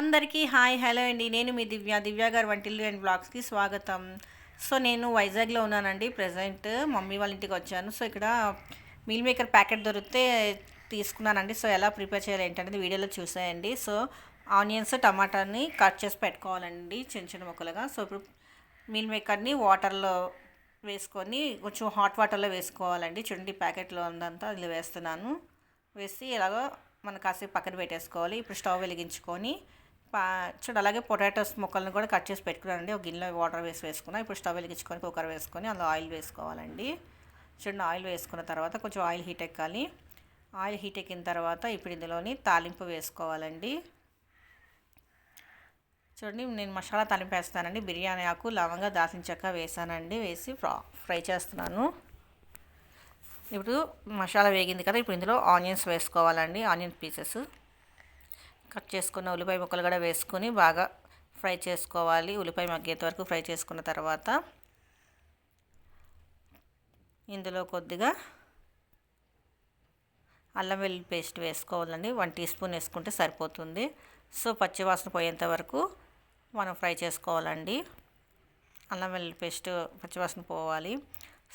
అందరికీ hi hello అండి. నేను మీ దివ్య గారి వంటిల్లు అండ్ బ్లాగ్స్కి స్వాగతం. సో నేను వైజాగ్లో ఉన్నానండి. ప్రజెంట్ మమ్మీ వాళ్ళ ఇంటికి వచ్చాను. సో ఇక్కడ మీల్ మేకర్ ప్యాకెట్ దొరికితే తీసుకున్నానండి. సో ఎలా ప్రిపేర్ చేయాలి ఏంటనేది వీడియోలో చూసాయండి. సో ఆనియన్స్ టమాటాని కట్ చేసి పెట్టుకోవాలండి చిన్న చిన్న ముక్కలుగా. సో ఇప్పుడు మీల్ మేకర్ని వాటర్లో వేసుకొని కొంచెం హాట్ వాటర్లో వేసుకోవాలండి. చూడండి ప్యాకెట్లో ఉందంతా అందులో వేస్తున్నాను. వేసి ఇలాగో మనం కాసేపు పక్కన పెట్టేసుకోవాలి. ఇప్పుడు స్టవ్ వెలిగించుకొని చూడండి అలాగే పొటాటోస్ ముక్కలను కూడా కట్ చేసి పెట్టుకున్నానండి. ఒక గిన్నెలో వాటర్ వేసుకున్నా. ఇప్పుడు స్టవ్ వెలిగించుకొని కుక్కర్ వేసుకొని అందులో ఆయిల్ వేసుకోవాలండి. చూడండి ఆయిల్ వేసుకున్న తర్వాత కొంచెం ఆయిల్ హీట్ ఎక్కాలి. ఆయిల్ హీట్ ఎక్కిన తర్వాత ఇప్పుడు ఇందులోని తాలింపు వేసుకోవాలండి. చూడండి నేను మసాలా తాలింపు వేస్తానండి. బిర్యానీ ఆకు లవంగా దాల్చిన చెక్క వేసానండి. వేసి ఫ్రై చేస్తున్నాను. ఇప్పుడు మసాలా వేగింది కదా, ఇప్పుడు ఇందులో ఆనియన్స్ వేసుకోవాలండి. ఆనియన్ పీసెస్ కట్ చేసుకున్న ఉల్లిపాయ ముక్కలు కూడా వేసుకొని బాగా ఫ్రై చేసుకోవాలి. ఉల్లిపాయ మగ్గేంత వరకు ఫ్రై చేసుకున్న తర్వాత ఇందులో కొద్దిగా అల్లం వెల్లుల్లి పేస్ట్ వేసుకోవాలండి. 1 టీ స్పూన్ వేసుకుంటే సరిపోతుంది. సో పచ్చివాసన పోయేంత వరకు మనం ఫ్రై చేసుకోవాలండి. అల్లం వెల్లుల్లి పేస్ట్ పచ్చివాసన పోవాలి.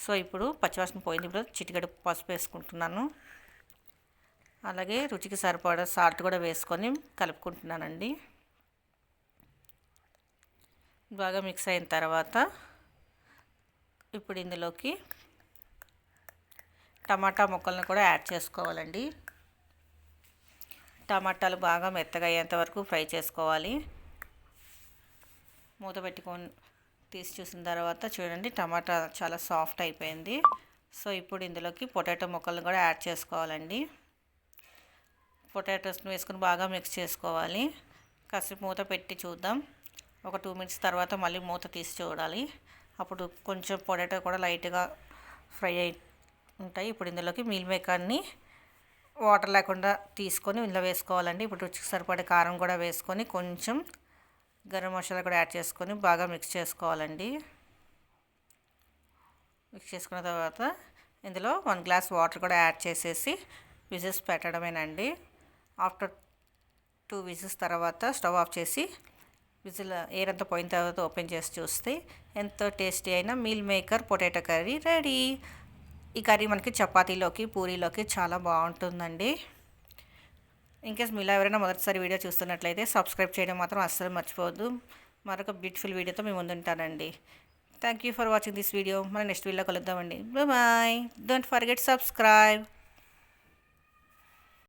సో ఇప్పుడు పచ్చివాసన పోయింది. ఇప్పుడు చిటికెడు పసుపు వేసుకుంటున్నాను. అలాగే రుచికి సరిపడా సాల్ట్ కూడా వేసుకొని కలుపుకుంటున్నానండి. బాగా మిక్స్ అయిన తర్వాత ఇప్పుడు ఇందులోకి టమాటా ముక్కలను కూడా యాడ్ చేసుకోవాలండి. టమాటాలు బాగా మెత్తగా అయ్యేంత వరకు ఫ్రై చేసుకోవాలి. మూత పెట్టుకొని తీసి చూసిన తర్వాత చూడండి టమాటా చాలా సాఫ్ట్ అయిపోయింది. సో ఇప్పుడు ఇందులోకి పొటాటో ముక్కలను కూడా యాడ్ చేసుకోవాలండి. పొటాటోస్ని వేసుకొని బాగా మిక్స్ చేసుకోవాలి. కాసేపు మూత పెట్టి చూద్దాం. ఒక 2 మినిట్స్ తర్వాత మళ్ళీ మూత తీసి చూడాలి. అప్పుడు కొంచెం పొటాటో కూడా లైట్గా ఫ్రై అయి ఉంటాయి. ఇప్పుడు ఇందులోకి మీల్ మేకర్ని వాటర్ లేకుండా తీసుకొని ఇందులో వేసుకోవాలండి. ఇప్పుడు రుచికి సరిపడే కారం కూడా వేసుకొని కొంచెం గరం మసాలా కూడా యాడ్ చేసుకొని బాగా మిక్స్ చేసుకోవాలండి. మిక్స్ చేసుకున్న తర్వాత ఇందులో 1 గ్లాస్ వాటర్ కూడా యాడ్ చేసేసి విజిల్స్ పెట్టడమేనండి. ఆఫ్టర్ 2 విజిల్స్ తర్వాత స్టవ్ ఆఫ్ చేసి విజిల్ ఎయిర్ అంతా పోయిన తర్వాత ఓపెన్ చేసి చూస్తే ఎంతో టేస్టీ అయిన meal maker potato curry ready. ఈ కర్రీ మనకి చపాతీలోకి పూరీలోకి చాలా బాగుంటుందండి. ఇన్కేస్ మీలో ఎవరైనా మొదటిసారి వీడియో చూస్తున్నట్లయితే సబ్స్క్రైబ్ చేయడం మాత్రం అస్సలు మర్చిపోవద్దు. మరొక బ్యూటిఫుల్ వీడియోతో మేము ముందుంటానండి. Thank you for watching this video. మన నెక్స్ట్ వీడియోలో కలుద్దామండి. బాయ్. Don't forget subscribe.